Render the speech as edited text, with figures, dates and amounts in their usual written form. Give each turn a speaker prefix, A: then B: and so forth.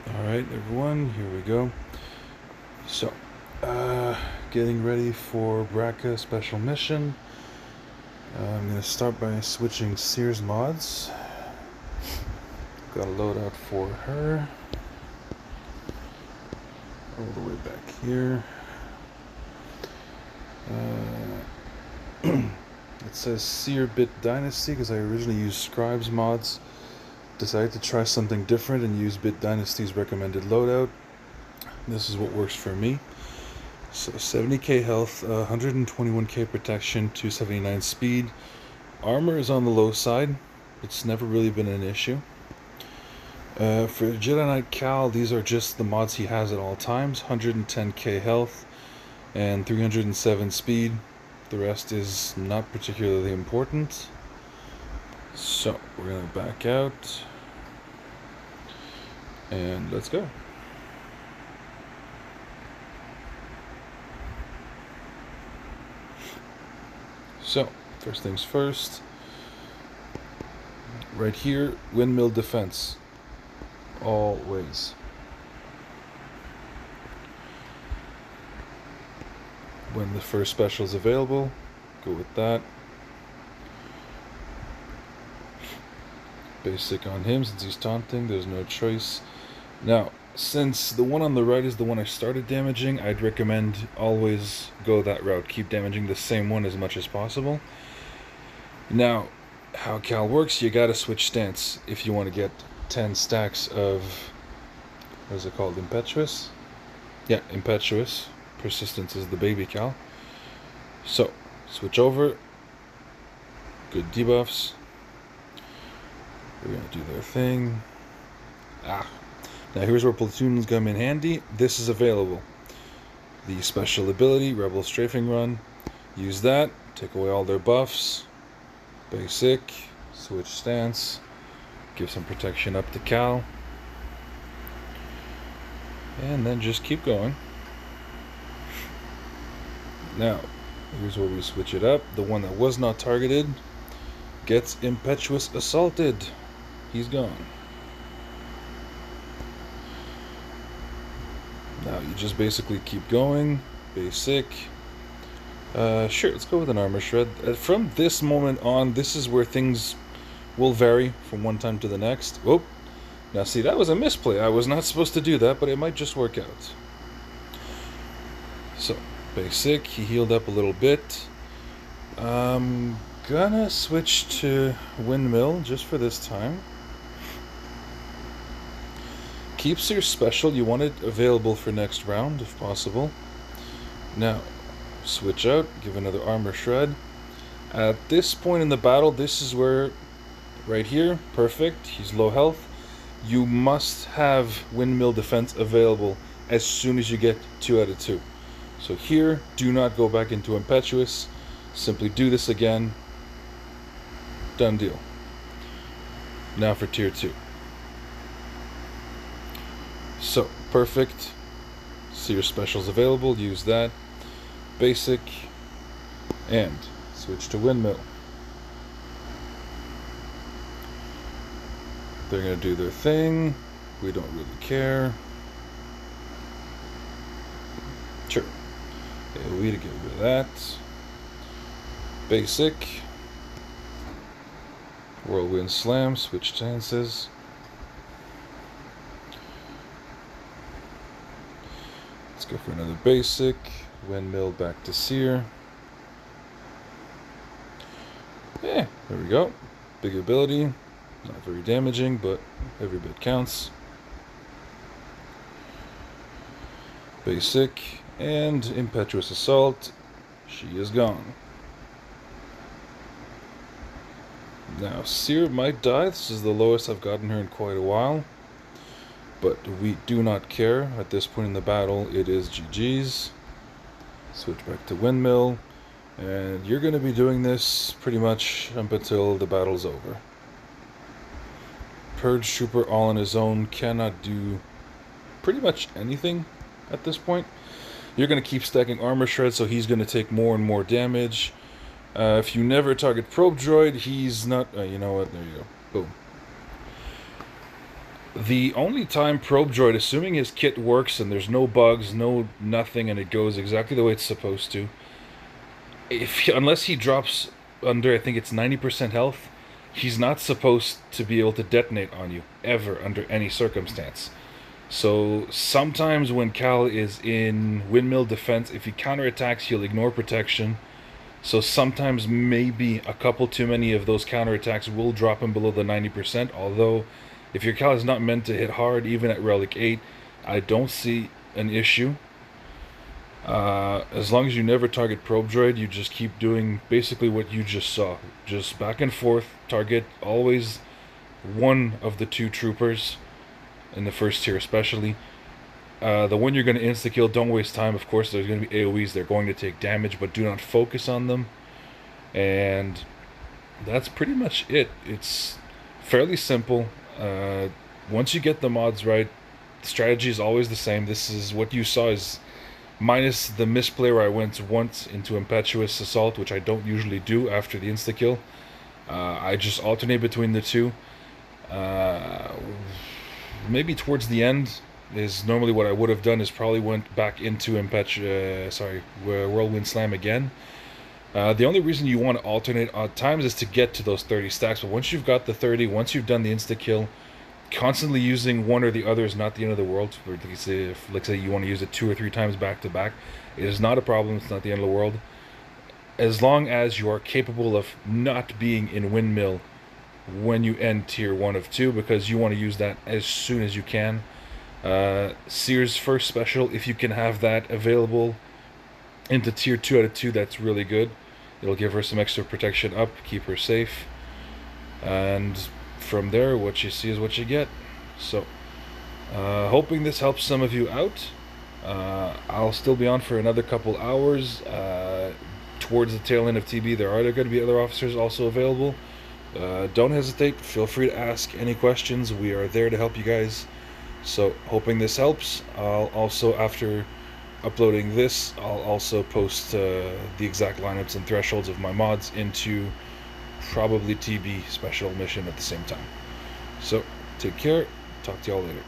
A: Alright, everyone, here we go. So, getting ready for Bracca special mission. I'm going to start by switching Cere's mods. Got a loadout for her. All the way back here. It says Cere Bit Dynasty because I originally used Scribes mods. Decided to try something different and use Bit Dynasty's recommended loadout. This is what works for me. So 70k health, 121k protection, 279 speed. Armor is on the low side. It's never really been an issue. For Jedi Knight Cal, these are just the mods he has at all times. 110k health and 307 speed. The rest is not particularly important. So we're going to back out. And let's go. So, first things first. Right here, windmill defense. Always. When the first special is available, go with that. Basic on him since he's taunting, there's no choice. Now, since the one on the right is the one I started damaging, I'd recommend always go that route. Keep damaging the same one as much as possible. Now, how Cal works, you gotta switch stance if you want to get 10 stacks of, what is it called, Impetuous? Yeah, Impetuous. Persistence is the baby Cal. So, switch over. Good debuffs. We're gonna do their thing. Now here's where platoons come in handy. This is available. The special ability, Rebel Strafing Run. Use that, take away all their buffs. Basic, switch stance. Give some protection up to Cal. And then just keep going. Now, here's where we switch it up. The one that was not targeted gets Impetuous assaulted. He's gone. Now you just basically keep going. Basic. Sure, let's go with an armor shred. From this moment on, this is where things will vary from one time to the next. Whoop. Now see, that was a misplay. I was not supposed to do that, but it might just work out. So, basic. He healed up a little bit. I'm gonna switch to windmill just for this time. Keeps your special. You want it available for next round if possible. Now, switch out, give another armor shred. At this point in the battle, this is where, right here, perfect, he's low health. You must have windmill defense available as soon as you get 2 out of 2. So here, do not go back into Impetuous. Simply do this again. Done deal. Now for tier 2. So, perfect. See your specials available, use that. Basic. And switch to windmill. They're going to do their thing. We don't really care. Sure. AoE to get rid of that. Basic. Whirlwind Slam, switch chances. Let's go for another basic. Windmill back to Cere. Yeah, there we go. Big ability. Not very damaging, but every bit counts. Basic. And Impetuous Assault. She is gone. Now, Cere might die. This is the lowest I've gotten her in quite a while. But we do not care. At this point in the battle, it is GG's. Switch back to windmill. And you're going to be doing this pretty much up until the battle's over. Purge Trooper all on his own cannot do pretty much anything at this point. You're going to keep stacking armor shred, so he's going to take more and more damage. If you never target probe droid, he's not... you know what? There you go. Boom. The only time Probe Droid, assuming his kit works and there's no bugs, no nothing, and it goes exactly the way it's supposed to, unless he drops under, I think it's 90% health, he's not supposed to be able to detonate on you ever under any circumstance. So sometimes when Cal is in windmill defense, if he counterattacks, he'll ignore protection. So sometimes maybe a couple too many of those counterattacks will drop him below the 90%. Although, if your Cal is not meant to hit hard, even at Relic 8, I don't see an issue. As long as you never target Probe Droid, you just keep doing basically what you just saw. Just back and forth, target always one of the two troopers, in the first tier especially. The one you're going to insta-kill, don't waste time. Of course, there's going to be AoEs, they're going to take damage, but do not focus on them. And that's pretty much it. It's fairly simple. Once you get the mods right, the strategy is always the same. This is what you saw, is minus the misplay where I went once into Impetuous Assault, which I don't usually do after the insta-kill. I just alternate between the two. Maybe towards the end is normally what I would have done, is probably went back into Whirlwind Slam again. The only reason you want to alternate odd times is to get to those 30 stacks, but once you've got the 30, once you've done the insta-kill, constantly using one or the other is not the end of the world. Like say you want to use it 2 or 3 times back to back, it is not a problem, it's not the end of the world. As long as you are capable of not being in windmill when you end tier 1 of 2, because you want to use that as soon as you can. Cere's first special, if you can have that available into tier 2 out of 2, that's really good. It'll give her some extra protection up, keep her safe, and from there, what you see is what you get. So, hoping this helps some of you out. I'll still be on for another couple hours. Towards the tail end of TB, there are going to be other officers also available. Don't hesitate, feel free to ask any questions. We are there to help you guys. So, hoping this helps. I'll also, after uploading this, I'll also post the exact lineups and thresholds of my mods into probably TB special mission at the same time. So, take care. Talk to y'all later.